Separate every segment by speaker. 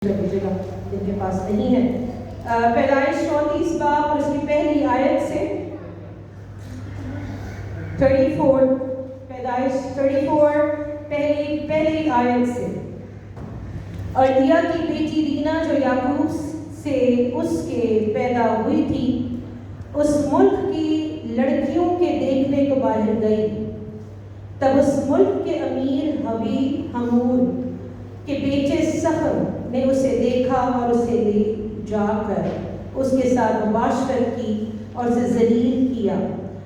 Speaker 1: جگہ جن کے پاس نہیں ہے۔ پیدائش 34 باب اور اس کی پہلی آیت سے 34 پیدائش 34 پہلی آیت سے، اور لیا کی بیٹی دینا جو یعقوب سے اس کے پیدا ہوئی تھی اس ملک کی لڑکیوں کے دیکھنے کو باہر گئی، تب اس ملک کے امیر حمور کے بیٹے سخر نے اسے دیکھا اور اسے لے جا کر اس کے ساتھ مباشرت کی اور اسے ذلیل کیا،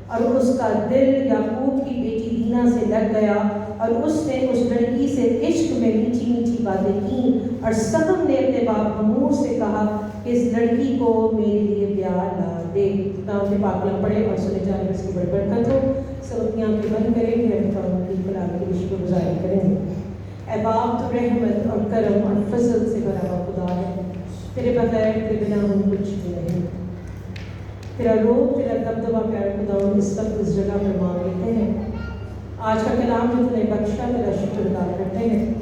Speaker 1: اور اس کا دل یعقوب کی بیٹی دینا سے لگ گیا، اور اس نے اس لڑکی سے عشق میں میٹھی میٹھی باتیں کی، اور سخر نے اپنے باپ حمور سے کہا کہ اس لڑکی کو میرے لیے بیاہ لا دے۔ کام کے پاک لگ پڑے اور سنے جانے اس کی بڑی برکت ہو۔ سب اپنی آنکھیں بند کریں گے، ہم کی کلام کی شکر گزاری کریں گے۔ اے باپ تو رحمت اور کرم اور فضل سے بھرا ہوا خدا ہے، تیرے بغیر تیرے بنا ہم کچھ بھی نہیں۔ تیرا روح تیرا دبدبا پیارا خدا اس وقت اس جگہ پر مانگ لیتے ہیں۔ آج کا کلام جو تمہیں بخشا تیرا شکر ادا کرتے ہیں۔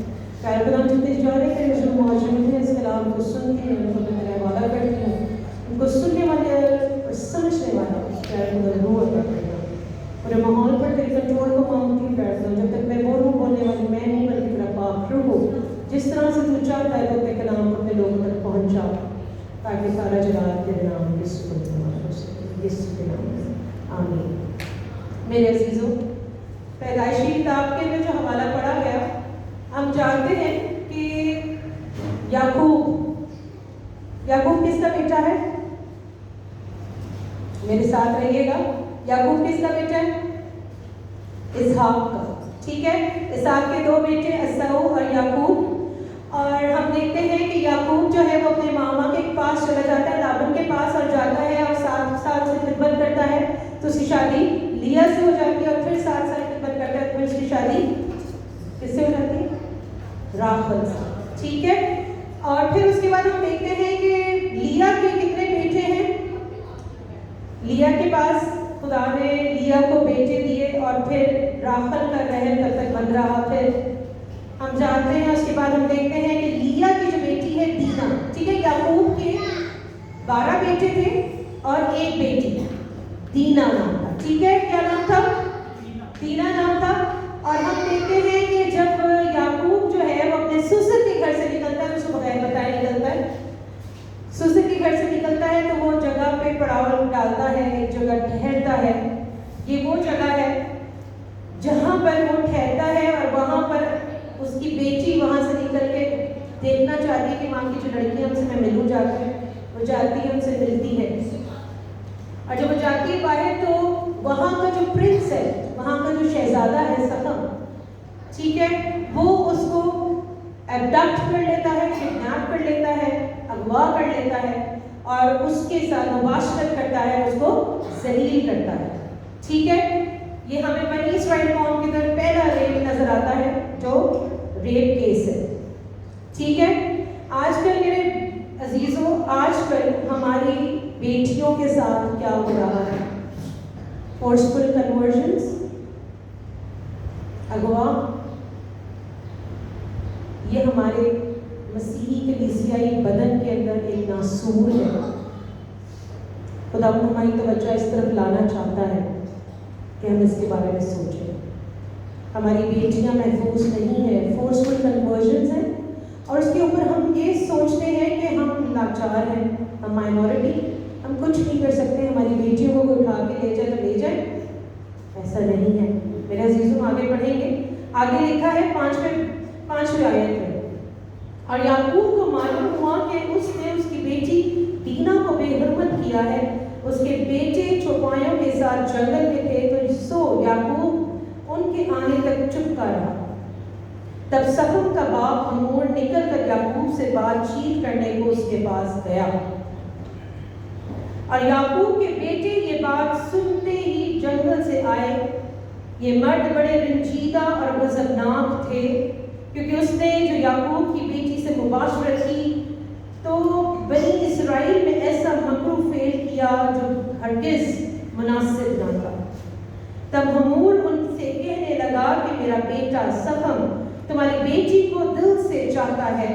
Speaker 1: پیارا خدا جتنے جانے کے جو موجود ہیں اس کلام کو سن کے ان کو تیرا حوالہ کرتی ہوں، ان کو سننے والے اور سمجھنے والے پیارا خدا روح عطا کرنا۔ پورے ماحول پر تیرے کنٹرول کو مانگتی ہوں پیارا خدا، جب تک میں بولوں بولنے والی میں نہیں بلکہ تیرا پاک روح ہو، جس طرح سے تو چاہتا ہے تو اپنے کلام کو اپنے لوگوں تک پہنچا، تاکہ سارا جلال تیرے نام کی سکون ہو سکے، اس کے نام میں آمین۔ میرے عزیزوں، پیدائشی کتاب کے اندر جو حوالہ پڑھا گیا، ہم جانتے ہیں کہ یعقوب کس کا بیٹا ہے؟ میرے ساتھ رہیے گا۔ یعقوب کس کا بیٹا ہے؟ اسحاق کا، ٹھیک ہے۔ اسحاق کے دو بیٹے عیسو اور یعقوب، اور ہم دیکھتے ہیں کہ یعقوب جو ہے وہ اپنے ماما کے پاس چلا جاتا ہے، لابن کے پاس، اور جاتا ہے اور 7 سال سے خدمت کرتا ہے، تو اس کی شادی لیا سے ہو جاتی ہے، اور پھر 7 سال خدمت کرتا ہے، تو اس کی شادی کس سے ہو جاتی ہے؟ راحل سے، ٹھیک ہے۔ اور پھر اس کے بعد ہم دیکھتے ہیں کہ لیا کے کتنے بیٹے ہیں؟ لیا کے پاس خدا نے لیا کو بیٹے دیے، اور پھر راحل کا رحم تب تک بن رہا۔ پھر ہم جانتے ہیں اس کے بعد ہم دیکھتے ہیں کہ لیا کی جو بیٹی ہے دینا، ٹھیک ہے۔ یعقوب کے 12 بیٹے تھے اور ایک بیٹی دینا نام تھا، ٹھیک ہے۔ کیا نام تھا؟ دینا نام تھا۔ اور ہم دیکھتے ہیں کہ جب یعقوب جو ہے وہ اپنے سسر کے گھر سے نکلتا ہے، اس کو بغیر بتائے نکلتا ہے، سسر کے گھر سے نکلتا ہے تو وہ جگہ پہ پڑاؤ ڈالتا ہے، ایک جگہ ٹھہرتا ہے۔ یہ وہ جگہ ہے جہاں پر وہ ٹھہرتا ہے، اور وہاں پر اس کی بیٹی وہاں سے نکل کے دیکھنا چاہتی ہے کہ وہاں کی جو لڑکی ہے ان سے میں ملوں جا کر، وہ جاتی ہے، ان سے ملتی ہے، اور جب وہ جاتی ہے باہر تو وہاں کا جو پرنس ہے، وہاں کا جو شہزادہ ہے سخر، ٹھیک ہے، وہ اس کو ایبڈکٹ کر لیتا ہے، کڈنیپ کر لیتا ہے، اغوا کر لیتا ہے، اور اس کے ساتھ مباشرت کرتا ہے، اس کو ذلیل کرتا ہے، ٹھیک ہے۔ یہ ہمیں بنی اسرائیل قوم کے اندر پہلا ریپ نظر آتا ہے جو ریپ کیس ہے، ٹھیک ہے۔ آج کل میرے عزیزوں، آج کل ہماری بیٹیوں کے ساتھ کیا ہو رہا ہے؟ فورسفل کنورژنز، اغوا، یہ ہمارے مسیحی کلیسیائی بدن کے اندر ایک ناسور ہے۔ خدا ہماری توجہ اس طرف لانا چاہتا ہے کہ ہم اس کے بارے میں سوچیں۔ ہماری بیٹیاں محفوظ نہیں ہیں، فورسفل کنورژنز ہیں، اور اس کے اوپر ہم یہ سوچتے ہیں کہ ہم لاچار ہیں، ہم مائنورٹی، ہم کچھ نہیں کر سکتے، ہماری بیٹیوں کو کوئی اٹھا کے لے جائے تو لے جائے۔ ایسا نہیں ہے میرے عزیزوں، آگے پڑھیں گے۔ آگے لکھا ہے 5ویں آیت میں، اور یعقوب کو معلوم ہوا کہ اس نے اس کی بیٹی دینا کو بے حرمت کیا ہے، اس کے بیٹے چوپایوں کے ساتھ جنگل میں تھے، تو سو یعقوب ان کے آنے تک چپکا رہا۔ تب سخر کا باپ حمور نکل کر یعقوب سے بات چیت کرنے کو اس کے پاس گیا، اور یعقوب کے بیٹے یہ بات سنتے ہی جنگل سے آئے۔ یہ مرد بڑے رنجیدہ اور غضبناک تھے، کیونکہ اس نے جو یعقوب کی بیٹی سے مباشرت کی تو بنی اسرائیل میں ایسا مکر فعل کیا جو ہرگز مناسب نہ تھا۔ تب حمور ان سے کہنے لگا کہ میرا بیٹا سخر تمہاری بیٹی کو دل سے چاہتا ہے،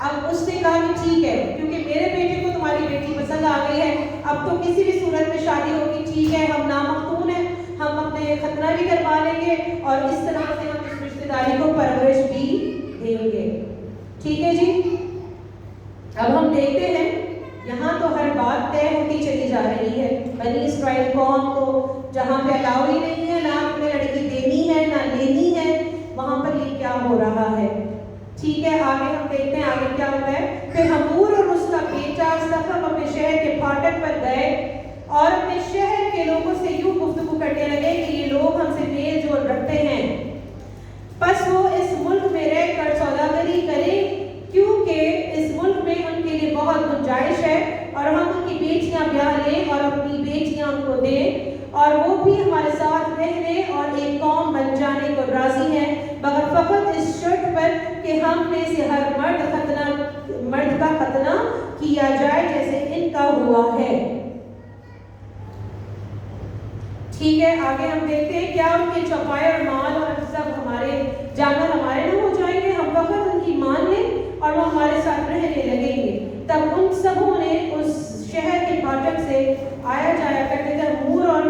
Speaker 1: اب اس نے کہا کہ ٹھیک ہے، کیونکہ میرے بیٹے کو تمہاری بیٹی پسند آ گئی ہے، اب تو کسی بھی صورت میں شادی ہوگی، ٹھیک ہے، ہم نامختون ہیں، ہم اپنے ختنہ بھی کروا لیں گے اور اس طرح سے ہم اس رشتہ داری کو پرورش بھی دیں گے۔ ٹھیک ہے جی، اب ہم دیکھتے ہیں یہاں تو ہر بات طے ہوتی چلی جا رہی ہے۔ بنی اسرائیل قوم کو جہاں پہ الاؤ ہی نہیں ہے، نہ اپنے لڑکی دینی ہے نہ لینی ہے، وہاں پر یہ کیا ہو رہا ہے۔ ٹھیک ہے، آگے ہم دیکھتے ہیں آگے کیا ہوتا ہے۔ پھر حمور اور اس کا بیٹا سخر اپنے شہر کے پھاٹک پر گئے اور اپنے شہر کے لوگوں سے یوں گفتگو کرنے لگے کہ یہ لوگ ہم سے میل جول رکھتے ہیں، پس وہ اس ملک میں رہ کر سوداگری کریں، کیونکہ اس ملک میں ان کے لیے بہت گنجائش ہے، اور ہم ان کی بیٹیاں بیاہ لیں اور اپنی بیٹیاں ان کو دیں، اور وہ بھی ہمارے ساتھ رہنے اور ایک قوم بن جانے کو راضی ہیں، مگر فقط اس شرط پر کہ ہم میں سے ہر مرد کا ختنہ کیا جائے جیسے ان کا ہوا ہے۔ ٹھیک ہے، آگے ہم دیکھتے ہیں کیا ان کے چوپائے اور مال اور سب ہمارے جانور ہمارے نہ ہو جائیں گے، ہم فقط ان کی مان لیں اور وہ ہمارے ساتھ رہنے لگیں گے۔ تب ان سبوں نے اس شہر کے پھاٹک سے آیا جایا کرتے تھے حمور اور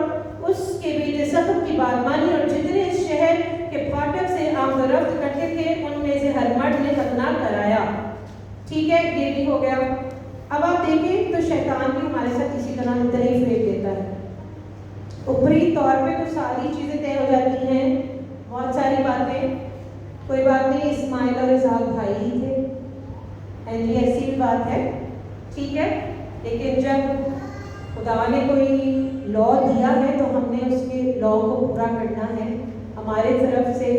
Speaker 1: اس کے بیٹے سخر کی بات مانی، اور جتنے اس شہر کے پھاٹک سے آمد و رفت کرتے تھے ان میں سے ہر مرد نے ختنہ کرایا۔ ٹھیک ہے، یہ بھی ہو گیا۔ اب آپ دیکھیں تو شیطان بھی ہمارے ساتھ اسی طرح طریق فریب دیتا ہے۔ اوپری طور پہ تو ساری چیزیں طے ہو جاتی ہیں، بہت ساری باتیں، کوئی بات نہیں، اسماعیل اور اسحاق بھائی ہی تھے، جی ایسی بھی بات ہے، ٹھیک ہے، لیکن جب خدا نے کوئی لا دیا ہے تو ہم نے اس کے لا کو پورا کرنا ہے۔ ہمارے طرف سے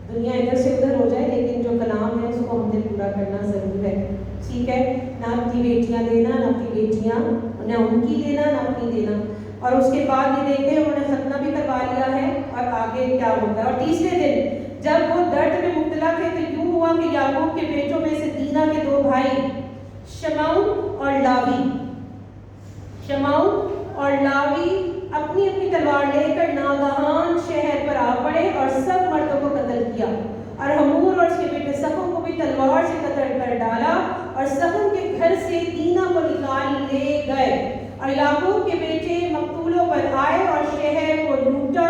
Speaker 1: دنیا ادھر سے ادھر ہو جائے لیکن جو کلام ہے اس کو ہم نے پورا کرنا ضرور ہے، ٹھیک ہے، نہ اپنی بیٹیاں دینا، نہ اپنی بیٹیاں نہ ان کی دینا، نہ اپنی دینا۔ اور اس کے بعد یہ دیکھتے ہیں انہوں نے ختنہ بھی کروا لیا ہے، اور آگے کیا ہوتا ہے۔ اور تیسرے دن جب وہ درد میں مبتلا تھے تو یوں ہوا کہ یعقوب کے بیٹوں میں سے دینا کے دو بھائی شمعون اور لاوی اپنی اپنی تلوار لے کر ناگہان شہر پر آ پڑے اور سب مردوں کو قتل کیا، اور حمور اور اس کے بیٹے سخر کو بھی تلوار سے قتل کر ڈالا، اور سخر کے گھر سے دینا کو نکال لے گئے، اور یعقوب کے بیٹے مقتولوں پر آئے اور شہر کو لوٹا،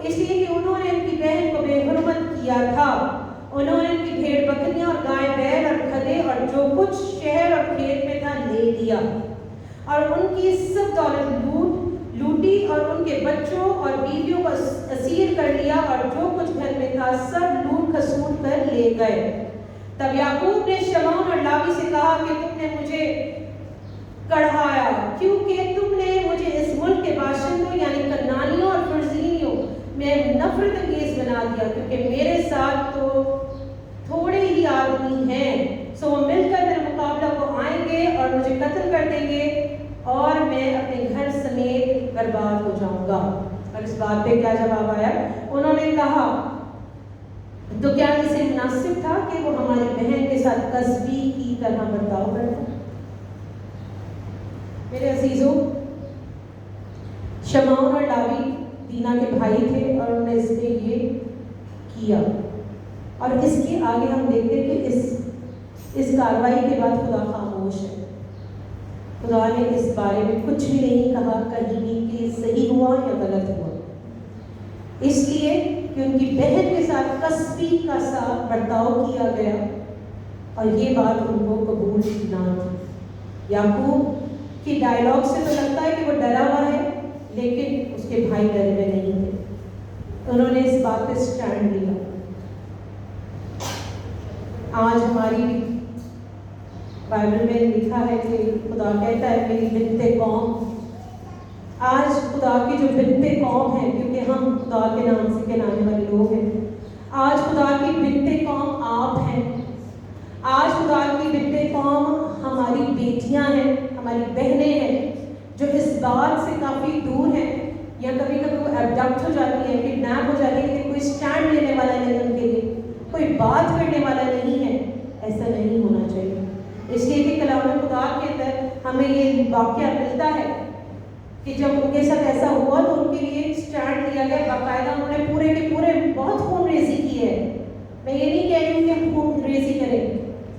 Speaker 1: اس لیے کہ انہوں نے ان کی بہن کو بے حرمت کیا تھا۔ انہوں نے ان کی بھیڑ بکریاں اور گائے بیل اور گدھے اور جو کچھ شہر اور کھیت میں تھا لے لیا، اور ان کی سب دولت لوٹی، اور ان کے بچوں اور بیویوں کو اسیر کر لیا، اور جو کچھ گھر میں تھا سب لوٹ کھسوٹ کر لے گئے۔ تب یعقوب نے شمعون اور لاوی سے کہا کہ تم نے مجھے کڑھایا، کیونکہ تم نے مجھے اس ملک کے باشندوں یعنی کنعانیوں اور فرزینیوں میں نفرت انگیز بنا دیا، کیونکہ میرے ساتھ تو تھوڑے ہی آدمی ہیں، سو وہ مل کر میرے مقابلہ کو آئیں گے اور مجھے قتل کر دیں گے، اور میں اپنے گھر سمیت برباد ہو جاؤں گا۔ اور اس بات پہ کیا جواب آیا؟ انہوں نے کہا تو کیا اسے مناسب تھا کہ وہ ہماری بہن کے ساتھ قصبی کی طرح برتاؤ کرتا؟ میرے عزیزوں، شمعون اور لاوی دینا کے بھائی تھے اور انہوں نے اس پہ یہ کیا، اور اس کے آگے ہم دیکھتے ہیں کہ اس کارروائی کے بعد خدا خاموش ہے۔ خدا نے اس بارے میں کچھ بھی نہیں کہا کہیں بھی کہ صحیح ہوا یا غلط ہوا، اس لیے کہ ان کی بہن کے ساتھ قصبی کا ساتھ برتاؤ کیا گیا، اور یہ بات ان کو قبول نہ تھی۔ یعقوب کی ڈائلاگ سے تو لگتا ہے کہ وہ ڈرا ہوا ہے، لیکن اس کے بھائی ڈرے ہوئے نہیں تھے، انہوں نے اس بات پہ سٹینڈ لیا۔ آج ہماری بائبل میں لکھا ہے کہ خدا کہتا ہے میری بنت قوم، آج خدا کی جو بنت قوم ہے، کیونکہ ہم خدا کے نام سے کہلانے والے لوگ ہیں، آج خدا کی بنت قوم آپ ہیں، آج خدا کی بنت قوم ہماری بیٹیاں ہیں، ہماری بہنیں ہیں، جو اس بات سے کافی دور ہیں، یا کبھی کبھی وہ ایبڈکٹ ہو جاتی ہیں، کڈنیپ ہو جاتی ہیں، لیکن کوئی سٹینڈ لینے والا نہیں ان کے لیے، کوئی بات کرنے والا نہیں ہے۔ ایسا نہیں ہونا چاہیے، اس لیے کہ کلام خدا کے اندر ہمیں یہ واقعہ ملتا ہے کہ جب ان کے ساتھ ایسا ہوا تو ان کے لیے سٹینڈ لیا گیا، باقاعدہ انہوں نے پورے کے پورے بہت خون ریزی کی ہے۔ میں یہ نہیں کہہ رہی ہوں کہ خون ریزی کریں،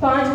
Speaker 1: 5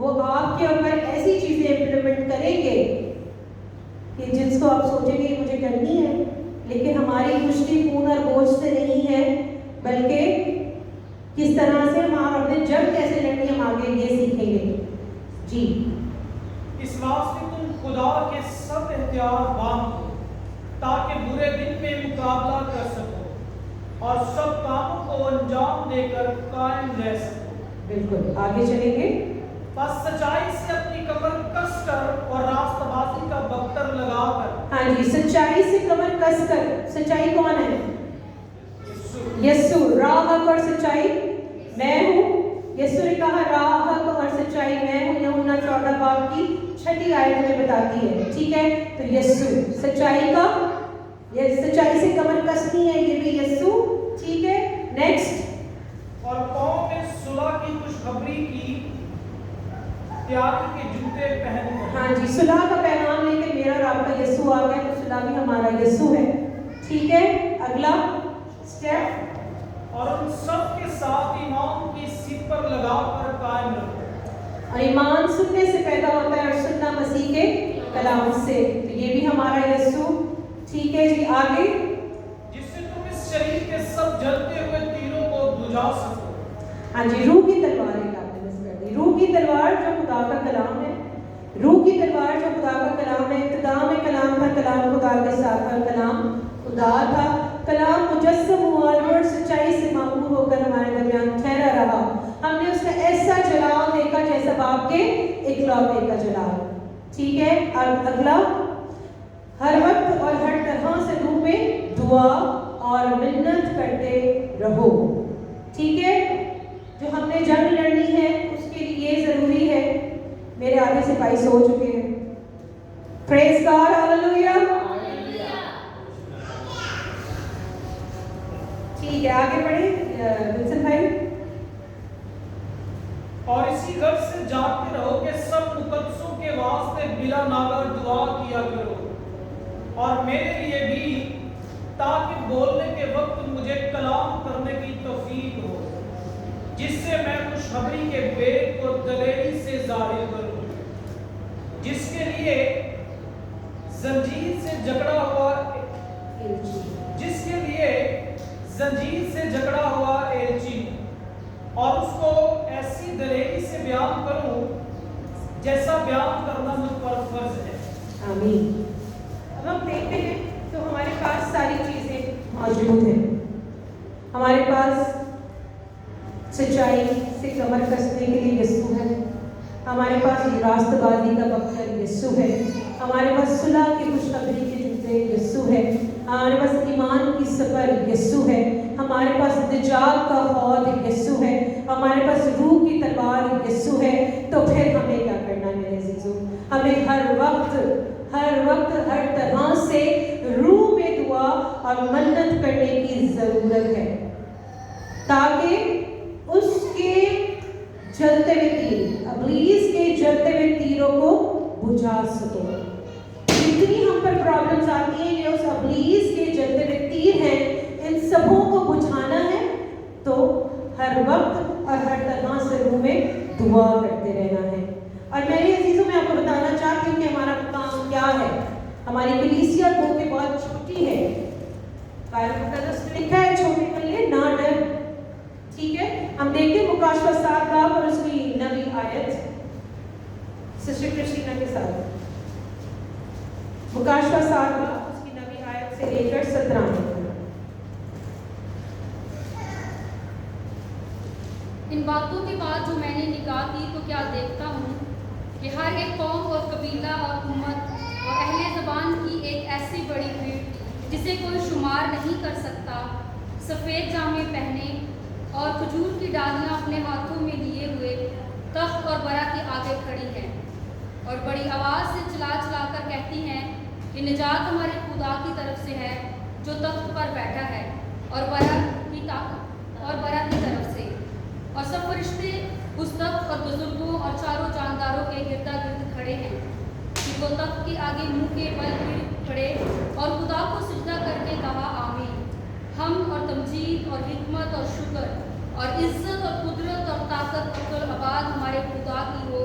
Speaker 1: وہ آپ کے اوپر ایسی چیزیں امپلیمنٹ کریں گے کہ جس کو آپ سوچیں گے مجھے کرنی ہے، لیکن ہماری کشتی خون اور بوجھ سے نہیں ہے، بلکہ کس طرح سے ہم اپنے جنگ کیسے لڑنی ہم آگے یہ سیکھیں گے. جی
Speaker 2: اس واسطے تم خدا کے سب اختیار باندھو تاکہ برے دن میں مقابلہ کر سکو اور سب کاموں کو انجام دے کر قائم رہ سکو.
Speaker 1: بالکل آگے چلیں گے.
Speaker 2: بس سچائی سے اپنی کمر کس کر اور راست بازی کا بختر لگا کر.
Speaker 1: ہاں جی، سچائی سے کمر کس کر. سچائی کون ہے؟ یسوع. راہ حق اور سچائی میں ہوں. یسوع نے کہا راہ حق اور سچائی میں ہوں. یوحنا 14 باب کی 6 آیت میں بتاتی ہے. ٹھیک ہے، تو یسوع سچائی کا، یہ سچائی سے کمر کسنی ہے، یہ بھی یسوع. ٹھیک ہے، نیکسٹ.
Speaker 2: اور قوم میں صلح کی خوشخبری کی تیاری کے جوتے پہن کر.
Speaker 1: ہاں جی، صلح کا پیغام لے کے میرا اور آپ کا یسوع آ گیا، تو صلح بھی ہمارا یسوع ہے. ٹھیک ہے، اگلا اسٹیپ.
Speaker 2: اور ان سب کے ساتھ ایمان کی سیٹ پر لگا کر قائم رکھو.
Speaker 1: ایمان سننے سے پیدا ہوتا ہے اور سننا مسیح کے کلام سے، تو یہ بھی ہمارا یسوع. ٹھیک ہے جی، آگے.
Speaker 2: جس سے تم اس شریر کے سب جلتے ہوئے تیروں کو بجھا سکو.
Speaker 1: ہاں جی، روح کی تلوار ایک آپ نے مس کر دی. روح کی تلوار جو خدا کا کلام ہے. روح کی تلوار جو خدا کا کلام ہے. ابتدا میں کلام تھا، کلام خدا کے ساتھ تھا، کلام خدا تھا. کلام مجسم ہوا اور سچائی سے معمور ہو کر ہمارے درمیان ٹھہرا رہا. ہم نے اس کا ایسا جلال دیکھا جیسا باپ کے اکلوتے کا جلال. ٹھیک ہے، اب اگلا. ہر وقت اور ہر طرح سے روح میں دعا اور منت کرتے رہو. ٹھیک ہے، جو ہم نے جنگ لڑنی ہے اس کے لیے یہ ضروری ہے. میرے آدھے سپاہی سو چکے ہیں. پریز گاڈ، ہاللویا. ٹھیک ہے، آگے بڑھیں ولسن بھائی.
Speaker 2: اور اسی غرض سے جاگتے رہو کہ سب مقدسوں کے واسطے بلا ناغہ دعا کیا کرو، اور میرے لیے بھی، تاکہ بولنے کے وقت مجھے کلام کرنے کی توفیق ہو، جس سے میں خوشخبری کے بیگ کو دلیری سے ظاہر کروں، جس کے لیے زنجیر سے جکڑا ہوا ایلچی، اور اس کو ایسی دلیری سے بیان کروں جیسا بیان کرنا مجھ پر فرض ہے.
Speaker 1: آمین. اب ہم دیکھتے ہیں تو ہمارے پاس ساری چیزیں موجود ہیں. ہمارے پاس سچائی سے کمر کسنے کے لیے یسوع ہے. ہمارے پاس راست بازی کا بختر یسوع ہے. ہمارے پاس صلح کی خوشخبری کے جوتے یسوع ہے. ہمارے پاس ایمان کی سفر یسوع ہے. ہمارے پاس نجات کا حوض یسوع ہے. ہمارے پاس روح کی تلوار یسوع ہے. تو پھر ہمیں کیا کرنا ہے میرے عزیزوں؟ ہمیں ہر وقت ہر طرح سے روح میں دعا اور منت کرنے کی ضرورت ہے، تاکہ اس کے جلتے ہوئے تیر، ابلیس کے جلتے ہوئے تیروں کو بجھا سکو. جتنی ہم پر پرابلمز آتی ہیں، یہ اس ابلیس کے جلتے ہوئے تیر ہیں، ان سبوں کو بجھانا ہے. تو ہر وقت اور ہر طرح سے روح میں دعا کرتے رہنا ہے. اور میرے عزیزوں، میں آپ کو بتانا چاہتی ہوں کہ ہمارا کام کیا ہے. ہماری کلیسیا گو کے بہت چھوٹی ہے. بائبل مقدس میں لکھا ہے چھوٹے پلے نہ ڈر. ٹھیک ہے، ہم دیکھتے ہیں مکاشفہ 7 باب اور اس کی 9 آیت سسٹر کرسٹینا کے ساتھ. مکاشفہ 7 باب اس کی 9 آیت سے لے کر 17 آیت.
Speaker 3: ان باتوں کے بعد جو میں نے نگاہ کی تو کیا دیکھتا ہوں کہ ہر ایک قوم اور قبیلہ اور امت اور اہل زبان کی ایک ایسی بڑی بھیڑ جسے کوئی شمار نہیں کر سکتا، سفید جامے پہنے اور کھجور کی ڈالیاں اپنے ہاتھوں میں لیے ہوئے تخت اور برا کے آگے کھڑی ہے، اور بڑی آواز سے چلا چلا کر کہتی ہیں کہ نجات ہمارے خدا کی طرف سے ہے جو تخت پر بیٹھا ہے، اور برا کی طرف سے. اور سب فرشتے اس تخت اور بزرگوں اور چاروں جانداروں کے گردا گرد کھڑے ہیں کہ وہ تخت کے آگے منہ کے بل گر پڑے اور خدا کو سجدہ کر کے کہا آمین. حمد اور تمجید اور حکمت اور شکر اور عزت اور قدرت اور طاقت اور آباد ہمارے خدا کی ہو